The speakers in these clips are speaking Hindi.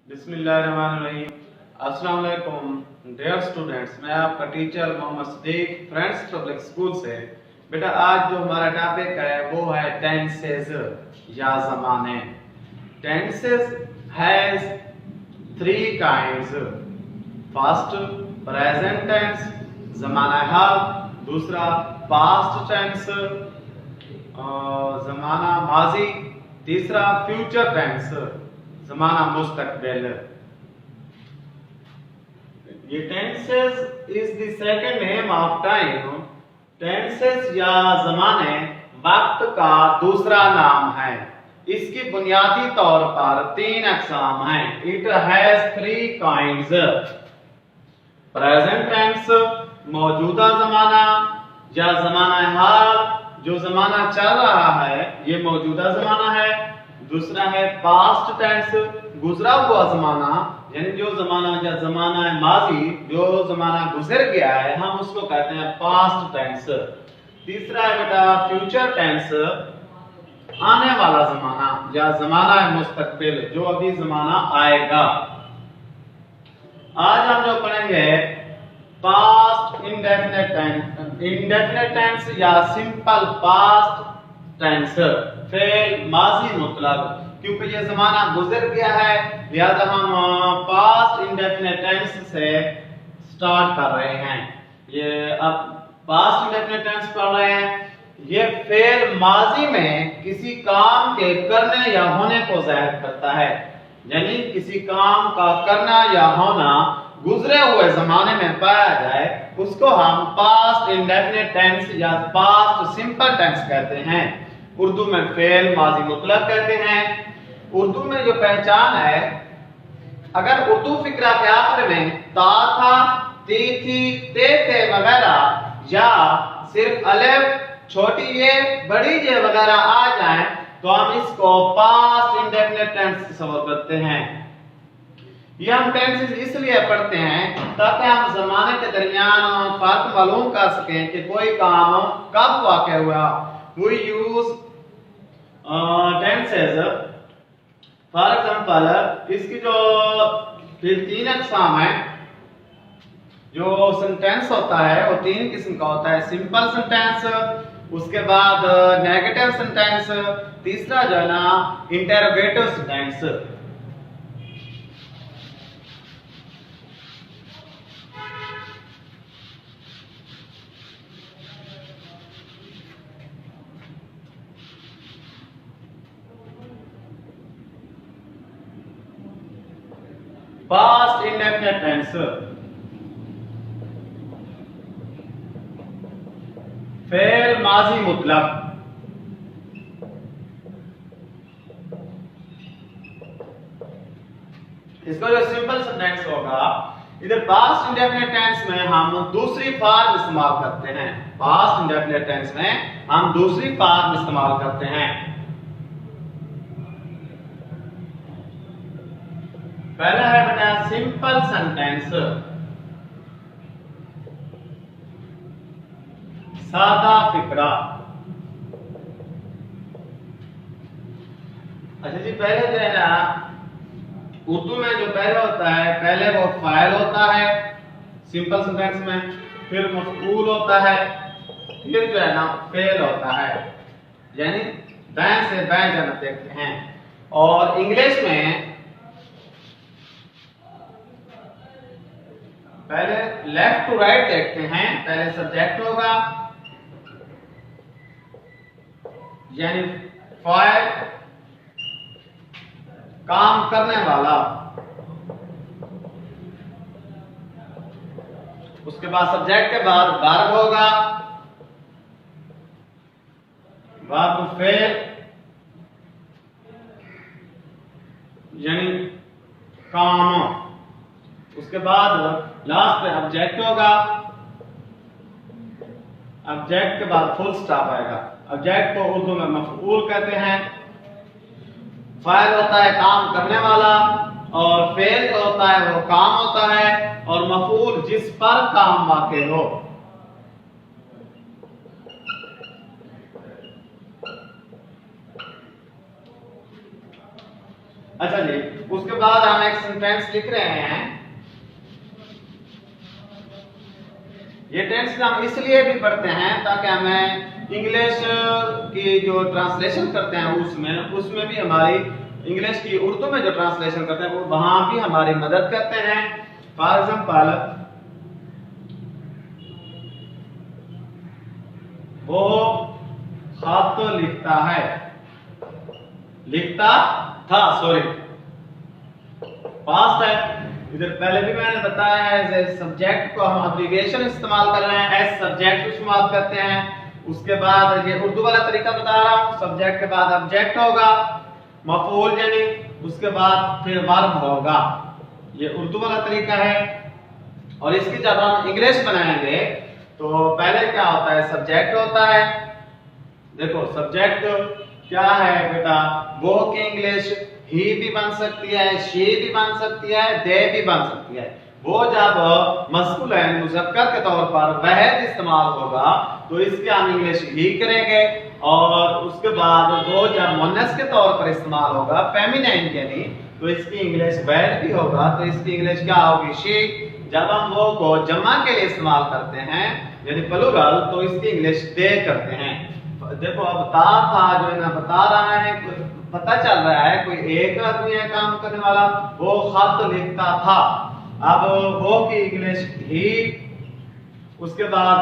बिस्मिल्लाहिर्रहमानिर्रहीम। अस्सलाम वालेकुम डियर स्टूडेंट्स, मैं आपका teacher Mohammad Sadiq Friends Public School से। बेटा आज जो हमारा टॉपिक है वो है टेंसेस या ज़माने। Tenses has three kinds, first present tense ज़माना हाल, दूसरा पास्ट टेंस ज़माना माजी, तीसरा फ्यूचर टेंस ज़माना मुस्तकबिल। ये tenses is the second name of time. Tenses या ज़माने वक्त का दूसरा नाम है। इसकी बुनियादी तौर पर तीन अक़साम हैं। It has three kinds. Present tense मौजूदा ज़माना या ज़माना हाल, जो ज़माना चल रहा है ये मौजूदा ज़माना है। दूसरा है पास्ट टेंस, गुजरा हुआ ज़माना, यानी जो ज़माना या ज़माना है माजी, जो ज़माना गुजर गया है हम उसको कहते हैं पास्ट टेंस। तीसरा है बेटा फ्यूचर टेंस, आने वाला ज़माना या ज़माना है मुस्तकबिल, जो अभी ज़माना आएगा। आज हम जो पढ़ेंगे past indefinite tense, indefinite tense या सिंपल पास्ट टेंस, फेल माजी मुतलक। क्योंकि ये जमाना गुजर गया है लिहाजा हम पास्ट इंडेफिनिट टेंस से स्टार्ट कर रहे हैं। ये अब पास्ट इंडेफिनिट टेंस पढ़ रहे हैं। ये फेल माजी में किसी काम के करने या होने को जाहिर करता है, यानी किसी काम का करना या होना गुजरे हुए जमाने में पाया जाए उसको हम पास्ट इंडेफिनिट टेंस या पास्ट सिंपल टेंस कहते हैं। उर्दू में फेल माजी मुतलक कहते हैं। उर्दू में जो पहचान है, अगर उर्दू फिक्रा के आखिर में ता था, ती थी, ते थे वगैरह या सिर्फ अलिफ, छोटी ये, बड़ी ये वगैरह आ जाए तो हम इसको पास्ट इंडेफिनिट टेंस तस्वर करते हैं। ये हम टेंसेस इसलिए पढ़ते हैं ताकि हम जमाने के दरमियान फर्क मालूम कर सकें कि कोई काम कब वाक़या हुआ। We use tenses. For example इसकी जो फिर तीन अक़साम है, जो सेंटेंस होता है वो तीन किस्म का होता है। सिंपल सेंटेंस, उसके बाद नेगेटिव सेंटेंस, तीसरा जो है ना interrogative sentence. Past indefinite tense, फेल माजी मुतलक। इसका जो सिंपल सेंटेंस होगा, इधर पास्ट इंडेफिनिट टेंस में हम दूसरी फॉर्म इस्तेमाल करते हैं। पास्ट इंडेफिनिट टेंस में हम दूसरी फॉर्म इस्तेमाल करते हैं। पहला है बेटा सिंपल सेंटेंस, सादा फिक्रा। अच्छा जी, पहले जो है ना उर्दू में जो पहले होता है, पहले वो फाइल होता है सिंपल सेंटेंस में, फिर मफऊल होता है, फिर जो है ना फेल होता है, यानी दाएं से बाएं जाना देखते हैं। और इंग्लिश में पहले लेफ्ट टू राइट देखते हैं। पहले सब्जेक्ट होगा, यानी फाइल, काम करने वाला। उसके बाद सब्जेक्ट के बाद वर्ब होगा, वर्ब फेल यानी काम। उसके बाद लास्ट पे ऑब्जेक्ट होगा, ऑब्जेक्ट के बाद फुल स्टॉप आएगा। ऑब्जेक्ट को उर्दू में मफऊल कहते हैं। फाइल होता है काम करने वाला, और फेल होता है वो काम होता है, और मफऊल जिस पर काम वाक़े हो। अच्छा जी, उसके बाद हम एक सेंटेंस लिख रहे हैं। ये टेंस हम इसलिए भी पढ़ते हैं ताकि हमें इंग्लिश की जो ट्रांसलेशन करते हैं उसमें भी हमारी इंग्लिश की उर्दू में जो ट्रांसलेशन करते हैं वो वहां भी हमारी मदद करते हैं। फॉर एग्जाम्पल, वो खत लिखता है, लिखता था, सॉरी पास्ट है। इधर पहले भी मैंने बताया है एज सब्जेक्ट को हम अब्रिविएशन इस्तेमाल कर रहे हैं, एज सब्जेक्ट इस्तेमाल करते हैं। उसके बाद ये उर्दू वाला तरीका बता रहा हूं, सब्जेक्ट के बाद ऑब्जेक्ट होगा, मफऊल यानी, उसके बाद फिर वर्ब होगा। ये उर्दू वाला तरीका है। और इसकी जब हम इंग्लिश बनाएंगे तो पहले क्या होता है, सब्जेक्ट होता है। देखो सब्जेक्ट क्या है बेटा, वो की इंग्लिश ही भी बन सकती है, शी भी बन सकती है, दे भी बन सकती है। वो जब मस्कुलिन मुज़क्कर के तौर पर वह इस्तेमाल होगा तो इसकी हम इंग्लिश ही करेंगे। और उसके बाद वो जब मुन्नस के तौर पर इस्तेमाल होगा, फेमिनाइन यानी, तो इसकी इंग्लिश वह भी होगा, तो इसकी इंग्लिश क्या होगी, शी। जब हम वो को जमा के लिए इस्तेमाल करते हैं यानी प्लूरल, तो इसकी इंग्लिश दे करते हैं। देखो अब था जो है ना बता रहा है, पता चल रहा है कोई एक आदमी है काम करने वाला, वो खत लिखता था। अब वो की इंग्लिश ही। उसके बाद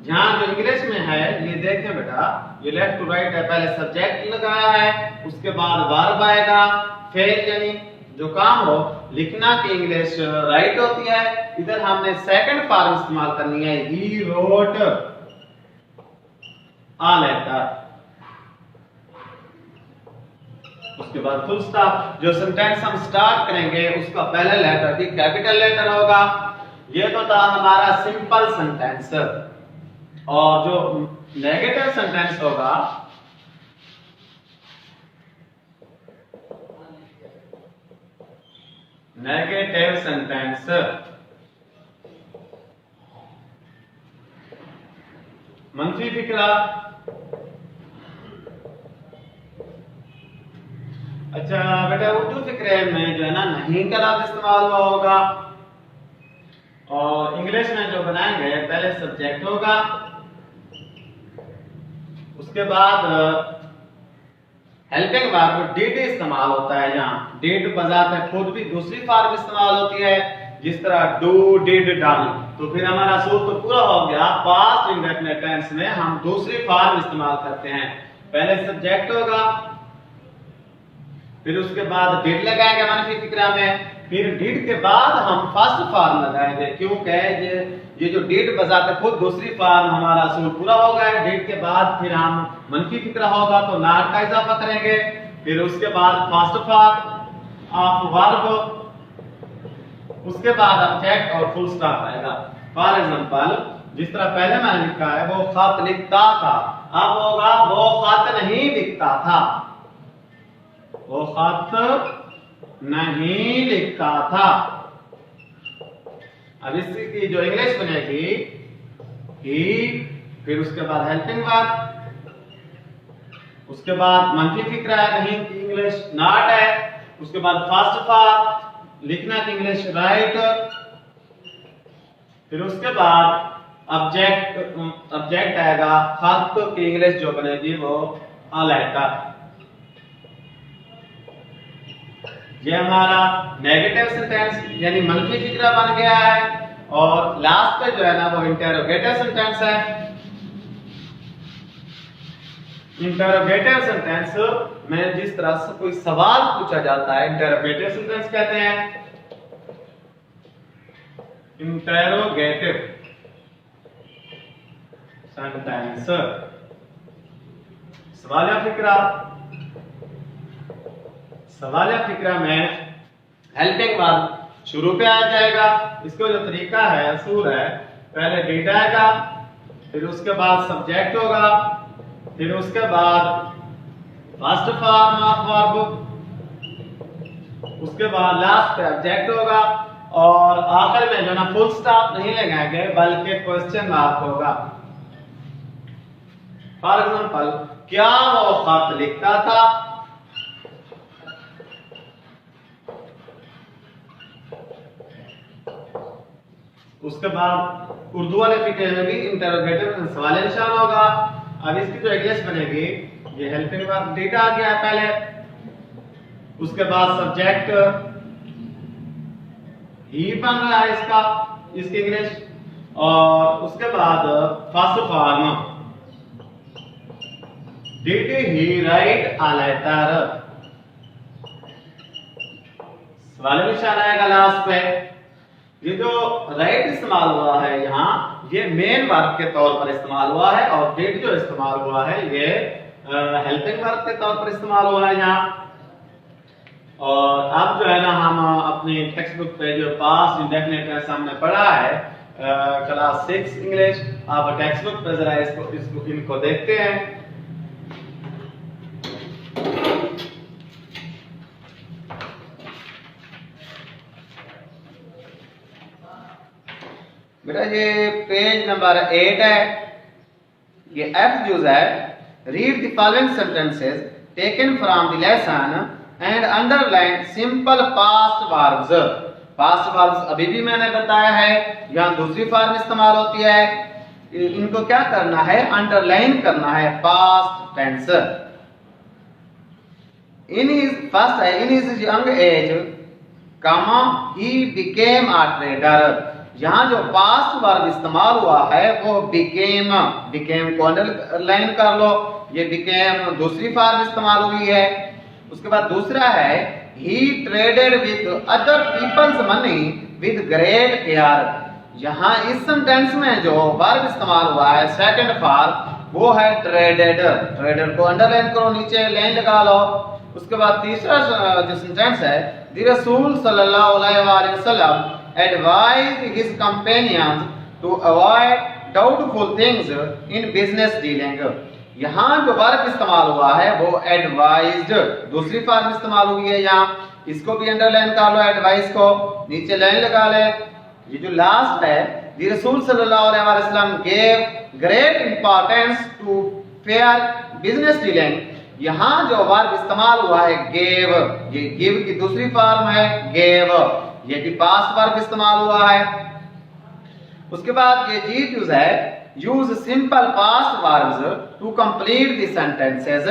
जहां जो इंग्लिश में है ये देखें बेटा, ये लेफ्ट टू राइट है, पहले सब्जेक्ट लगाया है, उसके बाद वर्ब आएगा, फेल यानी जो काम हो। लिखना की इंग्लिश राइट होती है। इधर हमने सेकंड फॉर्म इस्तेमाल करनी है, ही रोट आ लेटर। उसके बाद फुल स्टॉप। जो सेंटेंस हम स्टार्ट करेंगे उसका पहला लेटर भी कैपिटल लेटर होगा। ये तो था हमारा सिंपल सेंटेंस। और जो नेगेटिव सेंटेंस होगा, नेगेटिव सेंटेंस, मंफी फिक्रा। अच्छा बेटा, उर्दू फिक्रे में जो है ना नहीं का लफ्ज इस्तेमाल हुआ होगा। और इंग्लिश में जो बनाएंगे पहले सब्जेक्ट होगा, उसके बाद हेल्पिंग वर्ब डिड इस्तेमाल होता है। यहाँ डिड बजाते खुद भी दूसरी फॉर्म इस्तेमाल होती है, जिस तरह डू, डिड, डन। तो फिर हमारा सूत्र तो पूरा हो गया। पास्ट इंडेफिनिट टेंस में हम दूसरी फॉर्म इस्तेमाल करते हैं। पहले सब्जेक्ट होगा, फिर उसके बाद डिड लगाएंगे मनफी फिक्रा में, फिर डिड के बाद हम फर्स्ट फॉर्म लगाएंगे, क्योंकि ये जो डिड बजाते खुद दूसरी फॉर्म हमारा सूत्र पूरा हो गया। डिड के बाद फिर हम मनफी फिक्रा होगा तो नॉट का इजाफा करेंगे, फिर उसके बाद फर्स्ट फॉर्म ऑफ वर्ब, उसके बाद ऑब्जेक्ट और फुल स्टॉप आएगा। फॉर एग्जांपल, जिस तरह पहले मैंने लिखा है वो खत लिखता था, अब होगा वो खत नहीं लिखता था, वो खत नहीं लिखता था। अब इसकी जो इंग्लिश बनेगी ही, फिर उसके बाद हेल्पिंग वर्ब, उसके बाद मनफी फिक्रा है, नहीं की इंग्लिश नॉट है, उसके बाद फर्स्ट फॉर्म, लिखना की इंग्लिश राइट, फिर उसके बाद ऑब्जेक्ट आएगा, खत की इंग्लिश जो बनेगी वो आ लेटर। ये हमारा नेगेटिव सेंटेंस यानी मनफी फिक्रा बन गया है। और लास्ट पे जो है ना वो इंटरोगेटिव सेंटेंस है। इंटरोगेटिव सेंटेंस में जिस तरह से कोई सवाल पूछा जाता है इंटरोगेटिव सेंटेंस कहते हैं। इंटरोगेटिव सेंटेंस, सवालिया फिक्रा। सवालिया फिक्रा में हेल्पिंग वर्ब शुरू पे आ जाएगा। इसका जो तरीका है, असूल है, पहले डिड आएगा, फिर उसके बाद सब्जेक्ट होगा, फिर उसके बाद फर्स्ट फॉर्म ऑफ वर्ब, उसके बाद लास्ट पे ऑब्जेक्ट होगा, और आखिर में जो ना फुल स्टॉप नहीं लगाएंगे बल्कि क्वेश्चन मार्क होगा। फॉर एग्जांपल, क्या वो खत लिखता था? उसके बाद उर्दू वाले फिक्र में भी इंटरोगेटिव सवाल निशान होगा। अब इसकी जो इंग्लिश बनेगी, ये हेल्पिंग वर्ब डेटा आ गया है पहले, उसके बाद सब्जेक्ट ही बन रहा है इसका, इसकी इंग्लिश, और उसके बाद first form did he write a letter, सवाल निशान आएगा लास्ट पे। ये जो राइट इस्तेमाल हुआ है यहाँ, ये मेन वर्ब के तौर पर इस्तेमाल हुआ है, और डिड जो इस्तेमाल हुआ है ये हेल्पिंग वर्ब के तौर पर इस्तेमाल हुआ है यहाँ। और अब जो है ना, हम अपनी टेक्स्ट बुक पे जो पास्ट इंडेफिनिट टेंस हमने पढ़ा है क्लास 6 इंग्लिश, आप टेक्स्ट बुक पे जरा इसको इनको देखते हैं। बेटा ये पेज नंबर 8 है, ये एफ यूज है। Read the following sentences taken from the lesson and underline simple past verbs. Past verbs अभी भी मैंने बताया है, यहाँ दूसरी फॉर्म इस्तेमाल होती है, इनको क्या करना है, अंडरलाइन करना है, past tense. In his first है, in his young age comma he became a trader. यहाँ जो पास्ट वर्ब इस्तेमाल हुआ है वो बिकेम, बिकेम को अंडरलाइन कर लो, ये बिकेम दूसरी फॉर्म इस्तेमाल हुई है। उसके बाद दूसरा है he traded with other peoples money with great care. यहाँ इस सेंटेंस में जो वर्ब इस्तेमाल हुआ है सेकंड फॉर्म वो है ट्रेडेड, ट्रेडेड को अंडरलाइन करो, नीचे लाइन लगा लो। उसके बाद तीसरा जो सेंटेंस है, द रसूल सल्लल्लाहु अलैहि वसल्लम advised his companions to avoid doubtful things in business dealing। यहाँ जो वर्ब इस्तेमाल हुआ है वो एडवाइज्ड, दूसरी फॉर्म इस्तेमाल हुई है यहाँ, इसको भी अंडरलाइन कर लो, एडवाइस को नीचे लाइन लगा ले। ये जो लास्ट है, द रसूल सल्लल्लाहु अलैहि वसल्लम gave great importance to fair business dealing। यहाँ जो वर्ब इस्तेमाल हुआ है गेव, ये गिव की दूसरी फॉर्म है गेव, ये भी पास्ट वर्ब इस्तेमाल हुआ है। उसके बाद ये जी यूज है, use simple past verbs to complete the sentences.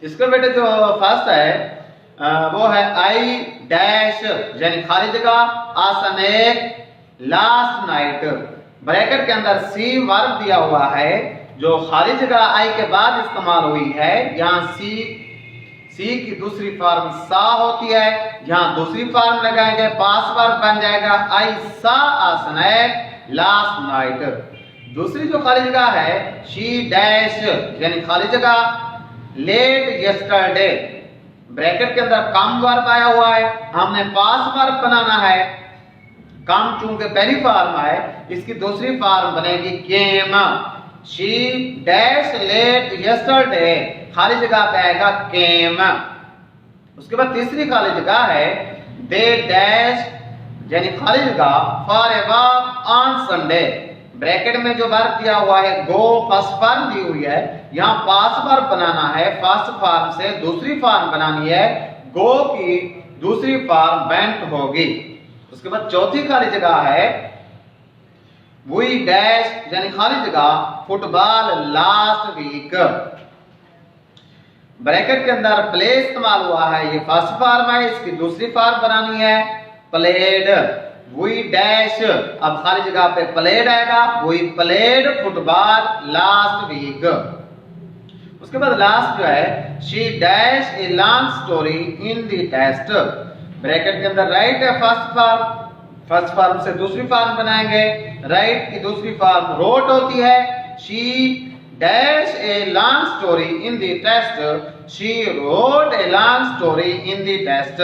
इसके बेटे जो फर्स्ट है वो है आई डैश यानी खाली जगह आसने लास्ट नाइट, ब्रैकेट के अंदर सी वर्ब दिया हुआ है जो खाली जगह आई के बाद इस्तेमाल हुई है। यहाँ सी की दूसरी फॉर्म सा होती है, यहाँ दूसरी फॉर्म लगाएंगे, पास्ट वर्ब बन जाएगा आई सा आसने लास्ट नाइट। दूसरी जो खाली जगह है शी डैश यानी खाली जगह लेट यस्टरडे, ब्रैकेट के अंदर कम वर्ब आया हुआ है, हमने पास्ट वर्ब बनाना है, कम चूंकि पहली फॉर्म है इसकी दूसरी फॉर्म बनेगी केम। शी डैश लेट यस्टरडे, खाली जगह पे आएगा केम। उसके बाद तीसरी खाली जगह है दे डैश यानी खाली जगह for a walk on Sunday, bracket में जो वर्ब दिया हुआ है गो फर्स्ट फॉर्म दी हुई है, यहाँ पास्ट वर्ब बनाना है, फर्स्ट फॉर्म से दूसरी फॉर्म बनानी है, गो की दूसरी फॉर्म वेंट होगी। उसके बाद चौथी खाली जगह है वी डैश यानी खाली जगह फुटबॉल लास्ट वीक, ब्रैकेट के अंदर प्ले इस्तेमाल हुआ है, ये फर्स्ट फॉर्म है, इसकी दूसरी फॉर्म बनानी है प्लेड। वी डैश अब खाली जगह पे प्लेड आएगा, we played football last week. उसके बाद लास्ट जो है she dash a long story in the test, bracket के अंदर राइट है फर्स्ट फॉर्म, फर्स्ट फॉर्म से दूसरी फॉर्म बनाएंगे, राइट की दूसरी फॉर्म रोट होती है, she dash a long story in the test, she wrote a long story in the test.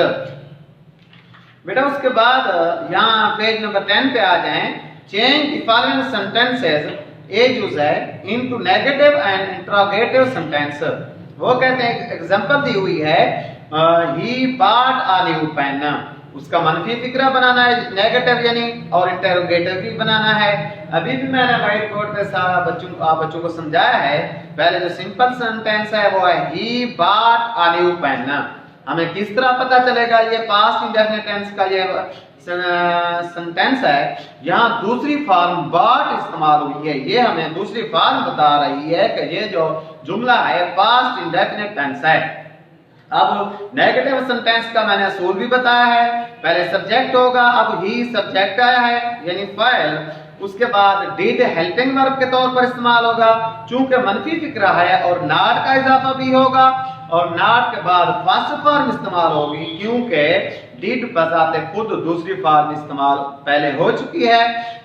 बेटा उसके बाद यहाँ पेज नंबर 10 पे आ जाएं, change the following sentences a use है into negative and interrogative sentence. वो कहते हैं एग्जांपल दी हुई है he bought a new pen, उसका मनफी फिक्रा बनाना है नेगेटिव यानी, और इंटरोगेटिव भी बनाना है। अभी भी मैंने व्हाइट बोर्ड पे सारा बच्चों को समझाया है। पहले जो सिंपल सेंटेंस है वो है he bought a new pen, हमें किस तरह पता चलेगा ये पास्ट इंडेफिनिट टेंस का ये सेंटेंस है, यहाँ दूसरी फॉर्म बट इस्तेमाल हुई है। ये हमें दूसरी फॉर्म बता रही है कि ये जो जुमला है पास्ट इंडेफिनिट टेंस है। अब नेगेटिव सेंटेंस का मैंने असूल भी बताया है। पहले सब्जेक्ट होगा, अब ही सब्जेक्ट आया है यानी फाइल, उसके बाद डिड हेल्पिंग वर्ब के तौर पर इस्तेमाल होगा। चूंकि मनफी फिक्रा है और नॉट का इजाफा भी होगा और नॉट के बाद फर्स्ट फॉर्म इस्तेमाल होगी, क्योंकि डिड बजाते खुद दूसरी फॉर्म इस्तेमाल पहले हो चुकी है।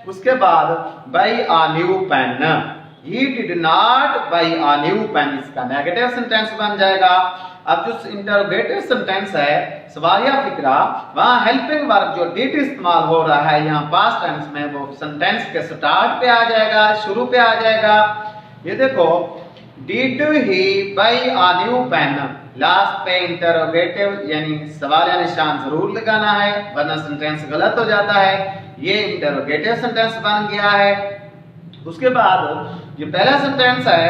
उसके बाद buy a new pen, he did not buy a new pen, इसका नेगेटिव सेंटेंस बन जाएगा। अब जो इंटरोगेटिव सेंटेंस है, सवालिया फिक्रा, वहां हेल्पिंग वर्ब जो डिड इस्तेमाल हो रहा है यहाँ पास्ट टेंस में, वो सेंटेंस के स्टार्ट पे आ जाएगा, शुरू पे आ जाएगा। ये देखो, did he buy a new pen, last पे इंटरोगेटिव यानी सवालिया निशान जरूर लगाना है वरना सेंटेंस गलत हो जाता है। ये इंटरोगेटिव सेंटेंस बन गया है। उसके बाद ये पहला सेंटेंस है,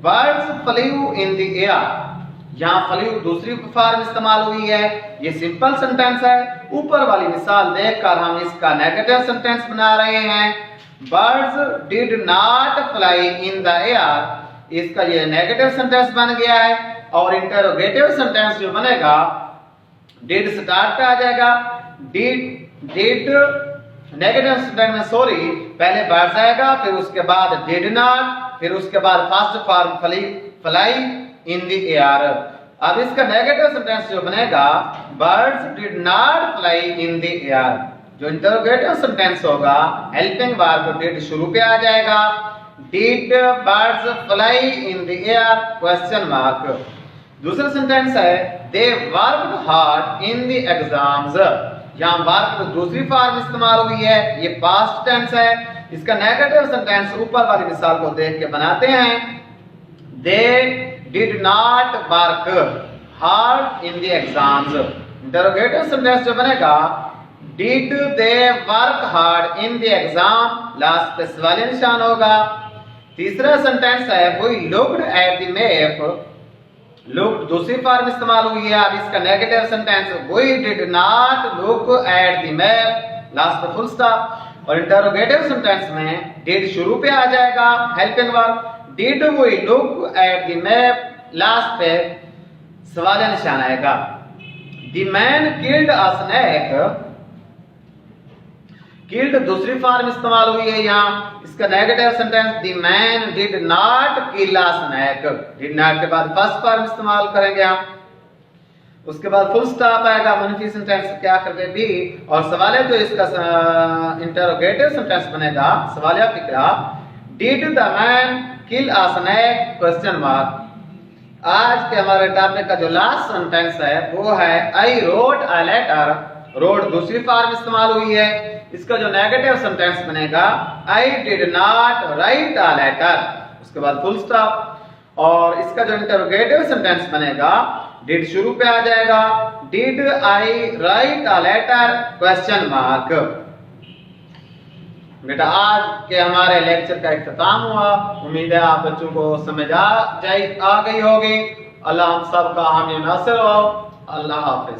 birds flu in the air, यहाँ फ्लू दूसरी फॉर्म इस्तेमाल हुई है। ये सिंपल सेंटेंस है। ऊपर वाली मिसाल देखकर हम इसका नेगेटिव सेंटेंस बना रहे हैं। Birds did not fly in the air, इसका ये नेगेटिव सेंटेंस बन गया है। और इंटरोगेटिव सेंटेंस जो बनेगा, डिड स्टार्ट पे आ जाएगा। डिड नेगेटिव सेंटेंस में सॉरी पहले बर्ड्स आएगा, फिर उसके बाद डिड नॉट, फिर उसके बाद first form fly in the air. अब इसका नेगेटिव सेंटेंस जो बनेगा, birds did not fly in the air. जो इंटरोगेटिव सेंटेंस होगा, हेल्पिंग वर्ब डिड शुरू पे आ जाएगा। Did birds fly in the air question mark. दूसरा सेंटेंस है, they worked hard in the exams, यहाँ वर्क दूसरी फॉर्म इस्तेमाल हुई है। ये पास्ट टेंस है। इसका नेगेटिव सेंटेंस ऊपर वाली मिसाल को देख के बनाते हैं। दे did not work hard in the exams, interrogative sentence जो बनेगा, did they work hard in the exam, last पे सवालिया निशान होगा। तीसरा सेंटेंस है, we looked at the map, look दूसरी फॉर्म इस्तेमाल हुई है। अब इसका negative sentence, we did not look at the map, last पे फुल स्टॉप। और इंटरोगेटिव सेंटेंस में did शुरू पे आ जाएगा, helping verb. Did we look at the map, last पे सवालिया निशान आएगा। The man killed a snake, killed दूसरी फॉर्म इस्तेमाल हुई है यहाँ। इसका negative sentence, the man did not kill a snake, did not के बाद फर्स्ट फॉर्म इस्तेमाल करेंगे हम। उसके बाद फुल स्टॉप आएगा, मनफी सेंटेंस के आखिर में भी। और सवालिया जो इसका इंटरोगेटिव सेंटेंस बनेगा, सवालिया फिक्रा, did the man kill a snake question mark. आज के हमारे टॉपिक का जो लास्ट सेंटेंस है वो है, I wrote a letter, wrote दूसरी फॉर्म इस्तेमाल हुई है। इसका जो नेगेटिव सेंटेंस बनेगा, I did not write a letter, उसके बाद फुल स्टॉप। और इसका जो इंटरोगेटिव सेंटेंस बनेगा, डिड शुरू पे आ जाएगा। Did I write a letter question mark. बेटा आज के हमारे लेक्चर का इख्तिताम हुआ। उम्मीद है आप बच्चों को समझ आ गई होगी। अल्लाह हम सब का हामी नासिर हो। अल्लाह हाफिज।